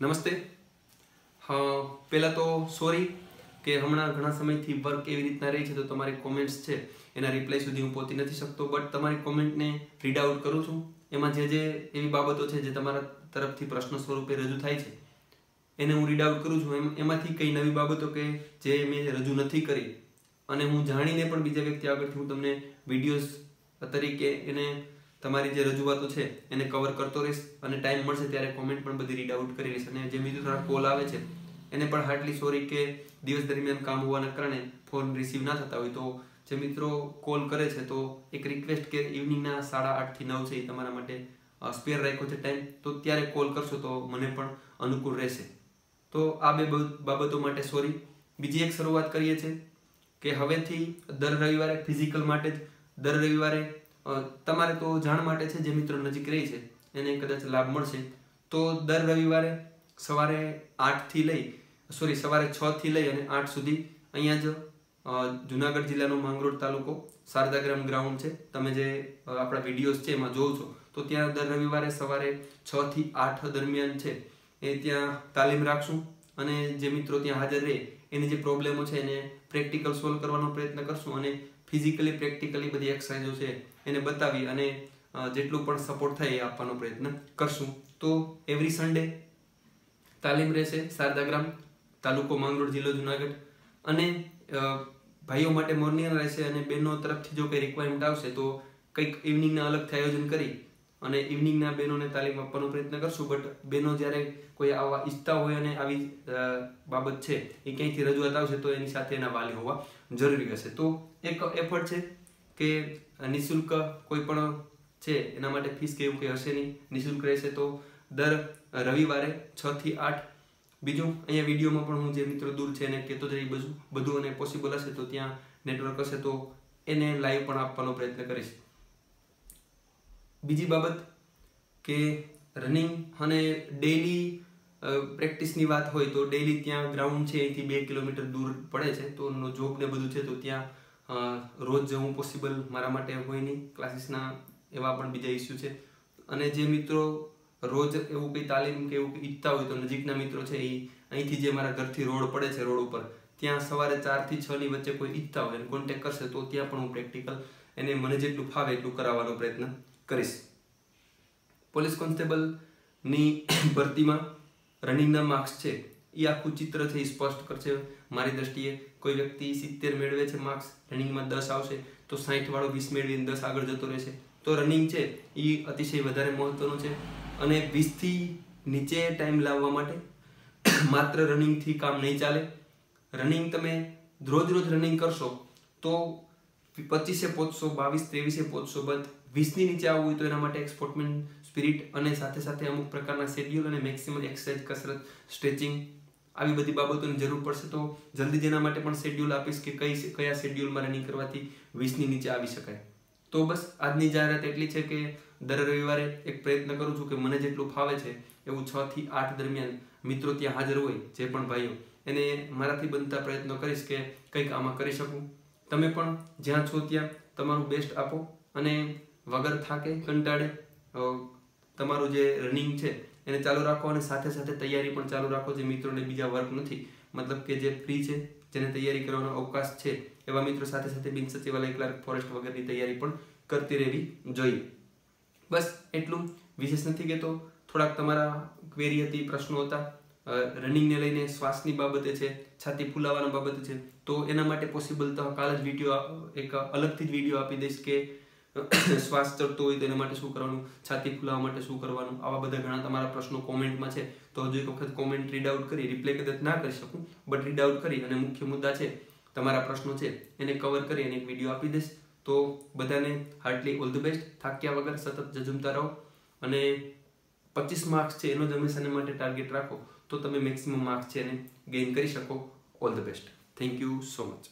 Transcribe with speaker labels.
Speaker 1: નમસ્તે. પહેલાં તો સોરી કે હમણાં ઘણા સમયથી વર્ક એવી રીતના રહી છે તો તમારી કોમેન્ટ્સ છે એના રિપ્લાય સુધી હું પહોંચી નથી શકતો, બટ તમારી કોમેન્ટને રીડ આઉટ કરું છું. એમાં જે એવી બાબતો છે જે તમારા તરફથી પ્રશ્ન સ્વરૂપે રજૂ થાય છે એને હું રીડ આઉટ કરું છું. એમાંથી કઈ નવી બાબતો કે જે મેં રજૂ નથી કરી અને હું જાણીને પણ બીજા વ્યક્તિ આગળથી હું તમને વિડીયોઝ તરીકે એને તમારી જે રજૂઆતો છે એને કવર કરતો રહીશ અને ટાઈમ મળશે ત્યારે કોમેન્ટ પણ બધી રીડ આઉટ કરી રહીશ. અને જે મિત્રો થોડા કોલ આવે છે એને પણ હાર્ટલી સોરી કે દિવસ દરમિયાન કામ હોવાના કારણે ફોન રિસીવ ના થતા હોય. તો જે મિત્રો કોલ કરે છે તો એક રિક્વેસ્ટ કે ઇવનિંગના 8:30 થી 9 છે એ તમારા માટે સ્પેર રાખ્યો છે ટાઈમ, તો ત્યારે કોલ કરશો તો મને પણ અનુકૂળ રહેશે. તો આ બે બાબતો માટે સોરી. બીજી એક શરૂઆત કરીએ છીએ કે હવેથી દર રવિવારે ફિઝિકલ માટે જ દર રવિવારે તમારે તો જાણ માટે છે, જે મિત્રો નજીક રહી છે એને કદાચ લાભ મળશે. તો દર રવિવારે સવારે 6 થી લઈ અને 8 સુધી અહીંયા જ જુનાગઢ જિલ્લાનો માંગરોળ તાલુકો શારદાગ્રામ ગ્રાઉન્ડ છે, તમે જે આપણા વિડીયોઝ છે એમાં જોવો છો, તો ત્યાં દર રવિવારે સવારે 6 થી 8 દરમિયાન છે એ ત્યાં તાલીમ રાખશું. અને જે મિત્રો ત્યાં હાજર રહે એની જે પ્રોબ્લેમો છે એને પ્રેક્ટિકલ સોલ્વ કરવાનો પ્રયત્ન કરશું અને ફિઝિકલી પ્રેક્ટિકલી બધી એક્સરસાઇઝો છે એને બતાવી અને જેટલું પણ સપોર્ટ થાય એ આપવાનો પ્રયત્ન કરશું. તો એવરી સન્ડે તાલીમ રહેશે શારદાગ્રામ તાલુકો માંગરોળ જિલ્લો જુનાગઢ. અને ભાઈઓ માટે મોર્નિંગ રહેશે અને બહેનો તરફથી જો કંઈ રિક્વાયરમેન્ટ આવશે તો કંઈક ઇવનિંગના અલગથી આયોજન કરી અને ઇવનિંગના બહેનોને તાલીમ આપવાનો પ્રયત્ન કરશું. બટ બહેનો જ્યારે કોઈ આવા ઈચ્છતા હોય અને આવી બાબત છે એ ક્યાંયથી રજૂઆત આવશે તો એની સાથે એના વાલી હોવા જરૂરી હશે. તો એક એફર્ટ છે કે નિઃશુલ્ક કોઈ પણ છે એના માટે ફીસ કે એવું કંઈ હશે નહીં, નિઃશુલ્ક રહેશે. તો દર રવિવારે 6 થી 8. બીજું અહીંયા વિડીયોમાં પણ હું જે મિત્રો દૂર છે એને કહેતો જ રહી બધું અને પોસિબલ હશે તો ત્યાં નેટવર્ક હશે તો એને લાઈવ પણ આપવાનો પ્રયત્ન કરીશ. બીજી બાબત કે રનિંગ અને ડેઈલી પ્રેક્ટિસની વાત હોય તો ડેઈલી ત્યાં ગ્રાઉન્ડ છે અહીંથી 2 કિલોમીટર દૂર પડે છે, તો જોબ ને બધું છે તો ત્યાં રોજ જવું પોસિબલ મારા માટે હોય નહીં, ક્લાસીસના એવા પણ બીજા ઇસ્યુ છે. અને જે મિત્રો રોજ એવું કંઈ તાલીમ કે એવું ઈચ્છતા હોય તો નજીકના મિત્રો છે એ અહીંથી જે મારા ઘરથી રોડ પડે છે રોડ ઉપર ત્યાં સવારે 4 થી 6 ની વચ્ચે કોઈ ઈચ્છતા હોય અને કોન્ટેક્ટ કરશે તો ત્યાં પણ હું પ્રેક્ટિકલ એને મને જેટલું ફાવે એટલું કરાવવાનો પ્રયત્ન કરીશ. પોલીસ કોન્સ્ટેબલની ભરતીમાં રનિંગના માર્ક્સ છે એ આખું ચિત્ર છે એ સ્પષ્ટ કરશે મારી દ્રષ્ટિએ. કોઈ વ્યક્તિ 70 મેળવે છે માર્ક્સ, રનિંગમાં 10 આવશે તો 60 વાળો 20 મેળવીને 10 આગળ જતો રહેશે. તો રનિંગ છે એ અતિશય વધારે મહત્વનું છે. અને 20 થી નીચે ટાઈમ લાવવા માટે માત્ર રનિંગથી કામ નહીં ચાલે. રનિંગ તમે રોજ રનિંગ કરશો તો 25 પહોંચશો, 22, 23 પહોંચશો, બટ 20 ની નીચે આવવું હોય તો એના માટે એક સ્પોર્ટમેન સ્પિરિટ અને સાથે અમુક પ્રકારના શેડ્યુલ અને મેક્સિમમ એક્સરસાઇઝ, કસરત, સ્ટ્રેચિંગ આવી બધી બાબતોની જરૂર પડશે. તો જલ્દી જેના માટે પણ શેડ્યુલ આપીશ કે કયા શેડ્યુલમાં રનિંગ કરવાથી 20 ની નીચે આવી શકાય. તો બસ આજની જાહેરાત એટલી છે કે દર રવિવારે એક પ્રયત્ન કરું છું કે મને જેટલું ફાવે છે એવું 6 થી 8 દરમિયાન મિત્રો ત્યાં હાજર હોય જે પણ ભાઈઓ એને મારાથી બનતા પ્રયત્નો કરીશ કે કંઈક આમાં કરી શકું. તમે પણ જ્યાં છો ત્યાં તમારું બેસ્ટ આપો અને વગર થાકે કંટાળે તમારું જે રનિંગ છે એને ચાલુ રાખો અને સાથે તૈયારી પણ ચાલુ રાખો. જે મિત્રોને બીજા વર્ક નથી, મતલબ કે જે ફ્રી છે જેને તૈયારી કરવાનો અવકાશ છે એવા મિત્રો સાથે બિન સચિવાલય ક્લાર્ક, ફોરેસ્ટ વગરની તૈયારી પણ કરતી રહેવી જોઈએ. બસ એટલું, વિશેષ નથી કહેતો. થોડાક તમારા ક્વેરી હતી, પ્રશ્નો હતા રનિંગને લઈને, શ્વાસની બાબતે છે, છાતી ફૂલાવાના બાબતે છે, તો એના માટે પોસિબલ તો કાલ જ વિડીયો એક અલગથી જ વિડીયો આપી દઈશ કે શ્વાસ ચડતો હોય તો એના માટે શું કરવાનું, છાતી ફૂલાવા માટે શું કરવાનું. આવા બધા ઘણા તમારા પ્રશ્નો કોમેન્ટમાં છે તો હજુ એક વખત કોમેન્ટ રીડ આઉટ કરી, રિપ્લાય કદાચ ના કરી શકું બટ રીડ આઉટ કરી અને મુખ્ય મુદ્દા છે તમારા પ્રશ્નો છે એને કવર કરી અને એક વિડીયો આપી દઈશ. તો બધાને હાર્ટલી ઓલ ધ બેસ્ટ. થાક્યા વગર સતત ઝઝુમતા રહો અને 25 માર્ક્સ છે એનો જ હંમેશાને માટે ટાર્ગેટ રાખો તો તમે મેક્સિમમ માર્ક્સ છે એને ગેઇન કરી શકો. All the best. Thank you so much.